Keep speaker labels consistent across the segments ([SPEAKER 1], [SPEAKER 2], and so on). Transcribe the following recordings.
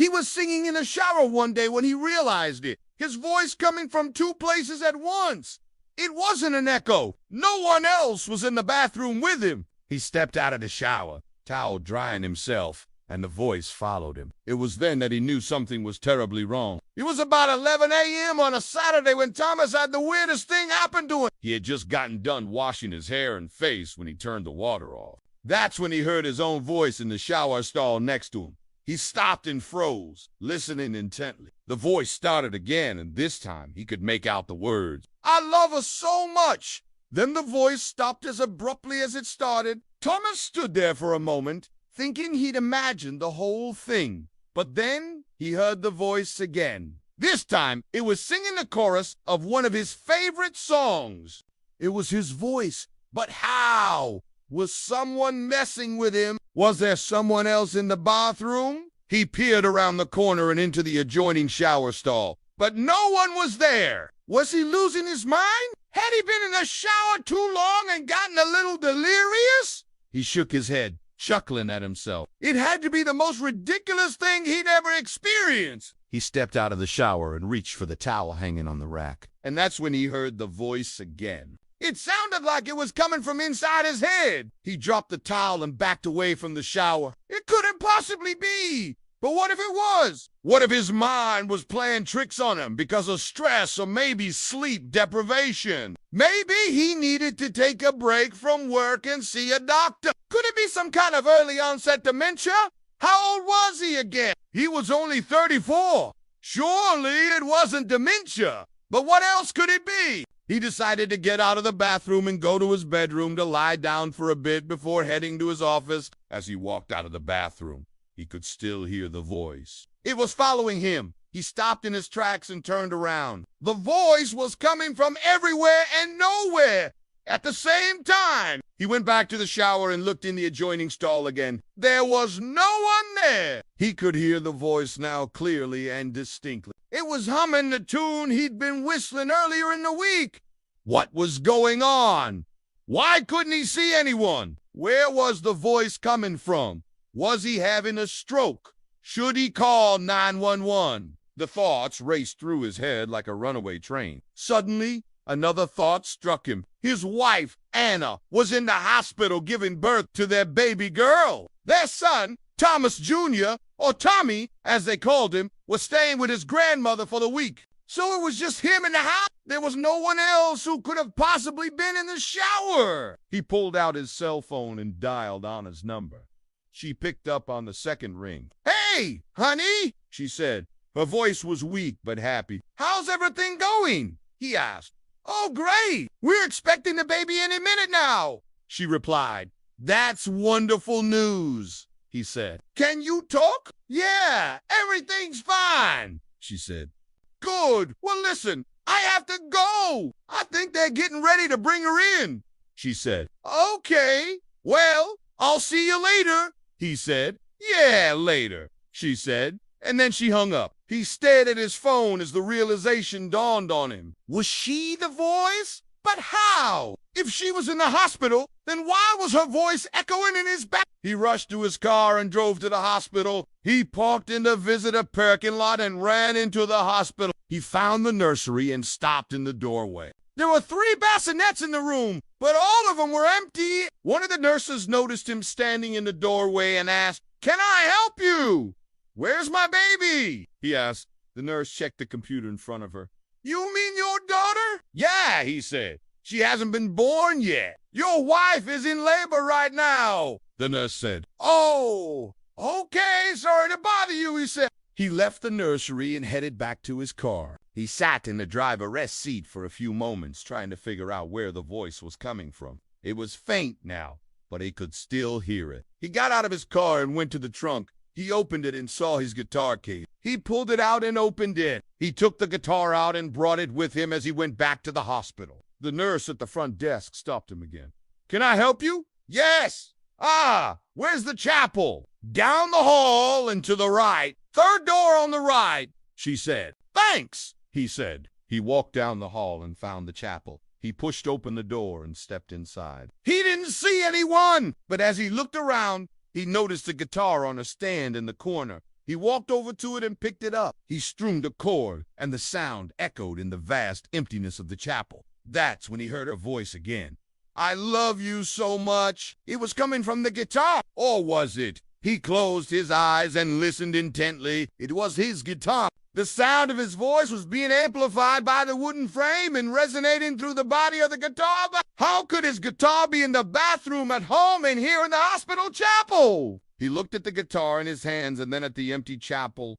[SPEAKER 1] He was singing in the shower one day when he realized it, his voice coming from two places at once. It wasn't an echo. No one else was in the bathroom with him. He stepped out of the shower, towel drying himself, and the voice followed him. It was then that he knew something was terribly wrong. It was about 11 a.m. on a Saturday when Thomas had the weirdest thing happen to him. He had just gotten done washing his hair and face when he turned the water off. That's when he heard his own voice in the shower stall next to him. He stopped and froze, listening intently. The voice started again, and this time he could make out the words, "I love her so much." Then the voice stopped as abruptly as it started. Thomas stood there for a moment, thinking he'd imagined the whole thing. But then he heard the voice again. This time, it was singing the chorus of one of his favorite songs. It was his voice, but how? Was someone messing with him? Was there someone else in the bathroom? He peered around the corner and into the adjoining shower stall, but no one was there. Was he losing his mind? Had he been in the shower too long and gotten a little delirious? He shook his head, chuckling at himself. It had to be the most ridiculous thing he'd ever experienced. He stepped out of the shower and reached for the towel hanging on the rack. And that's when he heard the voice again. It sounded like it was coming from inside his head. He dropped the towel and backed away from the shower. It couldn't possibly be. But what if it was? What if his mind was playing tricks on him because of stress or maybe sleep deprivation? Maybe he needed to take a break from work and see a doctor. Could it be some kind of early onset dementia? How old was he again? He was only 34. Surely it wasn't dementia. But what else could it be? He decided to get out of the bathroom and go to his bedroom to lie down for a bit before heading to his office. As he walked out of the bathroom, he could still hear the voice. It was following him. He stopped in his tracks and turned around. The voice was coming from everywhere and nowhere at the same time. He went back to the shower and looked in the adjoining stall again. There was no one there. He could hear the voice now clearly and distinctly. It was humming the tune he'd been whistling earlier in the week. What was going on? Why couldn't he see anyone? Where was the voice coming from? Was he having a stroke? Should he call 911? The thoughts raced through his head like a runaway train. Suddenly, another thought struck him. His wife, Anna, was in the hospital giving birth to their baby girl. Their son, Thomas Jr., or Tommy, as they called him, was staying with his grandmother for the week. So it was just him in the house. There was no one else who could have possibly been in the shower. He pulled out his cell phone and dialed Anna's number. She picked up on the second ring. "Hey, honey," she said. Her voice was weak but happy. "How's everything going?" he asked. "Oh, great. We're expecting the baby any minute now," she replied. "That's wonderful news," he said. "Can you talk?" "Yeah, everything's fine," she said. "Good. Well, listen, I have to go. I think they're getting ready to bring her in," she said. "Okay. Well, I'll see you later," he said. "Yeah, later," she said. And then she hung up. He stared at his phone as the realization dawned on him. Was she the voice? But how? If she was in the hospital, then why was her voice echoing in his back? He rushed to his car and drove to the hospital. He parked in the visitor parking lot and ran into the hospital. He found the nursery and stopped in the doorway. There were 3 bassinets in the room, but all of them were empty. One of the nurses noticed him standing in the doorway and asked, "Can I help you?" "Where's my baby?" he asked. The nurse checked the computer in front of her. "You mean your daughter?" "Yeah," he said. "She hasn't been born yet. Your wife is in labor right now," the nurse said. "Oh, okay, sorry to bother you," he said. He left the nursery and headed back to his car. He sat in the driver's rest seat for a few moments, trying to figure out where the voice was coming from. It was faint now, but he could still hear it. He got out of his car and went to the trunk. He opened it and saw his guitar case. He pulled it out and opened it. He took the guitar out and brought it with him as he went back to the hospital. The nurse at the front desk stopped him again. "Can I help you?" "Yes." "Ah, where's the chapel?" "Down the hall and to the right. 3rd door on the right," she said. "Thanks," he said. He walked down the hall and found the chapel. He pushed open the door and stepped inside. He didn't see anyone, but as he looked around, he noticed a guitar on a stand in the corner. He walked over to it and picked it up. He strummed a chord, and the sound echoed in the vast emptiness of the chapel. That's when he heard her voice again. I love you so much. It was coming from the guitar. Or was it? He closed his eyes and listened intently. It was his guitar. The sound of his voice was being amplified by the wooden frame and resonating through the body of the guitar. But how could his guitar be in the bathroom at home and here in the hospital chapel? He looked at the guitar in his hands and then at the empty chapel.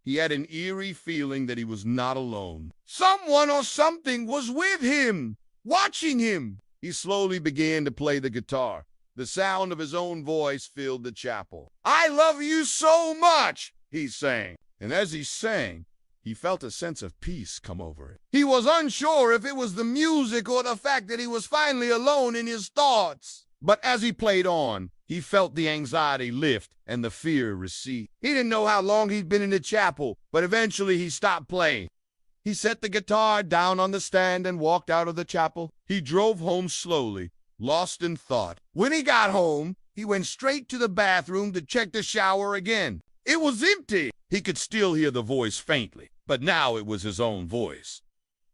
[SPEAKER 1] He had an eerie feeling that he was not alone. Someone or something was with him, watching him. He slowly began to play the guitar. The sound of his own voice filled the chapel. I love you so much, he sang. And as he sang, he felt a sense of peace come over him. He was unsure if it was the music or the fact that he was finally alone in his thoughts. But as he played on, he felt the anxiety lift and the fear recede. He didn't know how long he'd been in the chapel, but eventually he stopped playing. He set the guitar down on the stand and walked out of the chapel. He drove home slowly, lost in thought. When he got home, he went straight to the bathroom to check the shower again. It was empty. He could still hear the voice faintly, but now it was his own voice.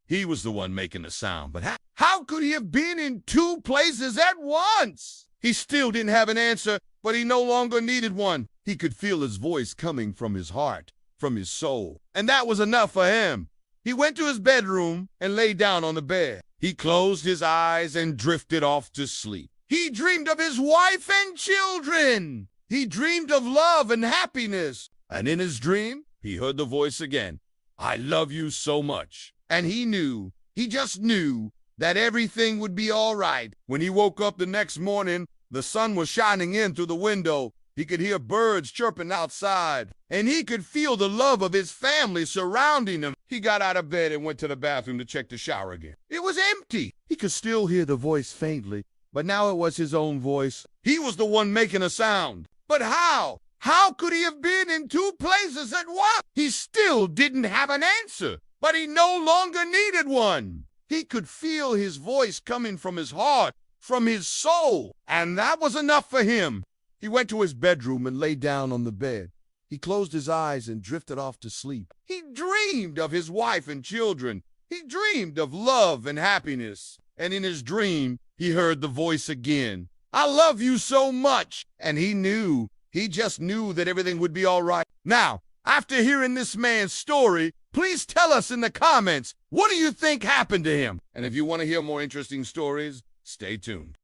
[SPEAKER 1] He was the one making the sound, but how could he have been in two places at once? He still didn't have an answer, but he no longer needed one. He could feel his voice coming from his heart, from his soul, and that was enough for him. He went to his bedroom and lay down on the bed. He closed his eyes and drifted off to sleep. He dreamed of his wife and children. He dreamed of love and happiness. And in his dream, he heard the voice again. I love you so much. And he just knew that everything would be all right. When he woke up the next morning, the sun was shining in through the window. He could hear birds chirping outside, and he could feel the love of his family surrounding him. He got out of bed and went to the bathroom to check the shower again. It was empty. He could still hear the voice faintly, but now it was his own voice. He was the one making a sound. But how? How could he have been in two places at once? He still didn't have an answer, but he no longer needed one. He could feel his voice coming from his heart, from his soul, and that was enough for him. He went to his bedroom and lay down on the bed. He closed his eyes and drifted off to sleep. He dreamed of his wife and children. He dreamed of love and happiness. And in his dream, he heard the voice again. I love you so much. And he just knew that everything would be all right. Now, after hearing this man's story, please tell us in the comments, what do you think happened to him? And if you want to hear more interesting stories, stay tuned.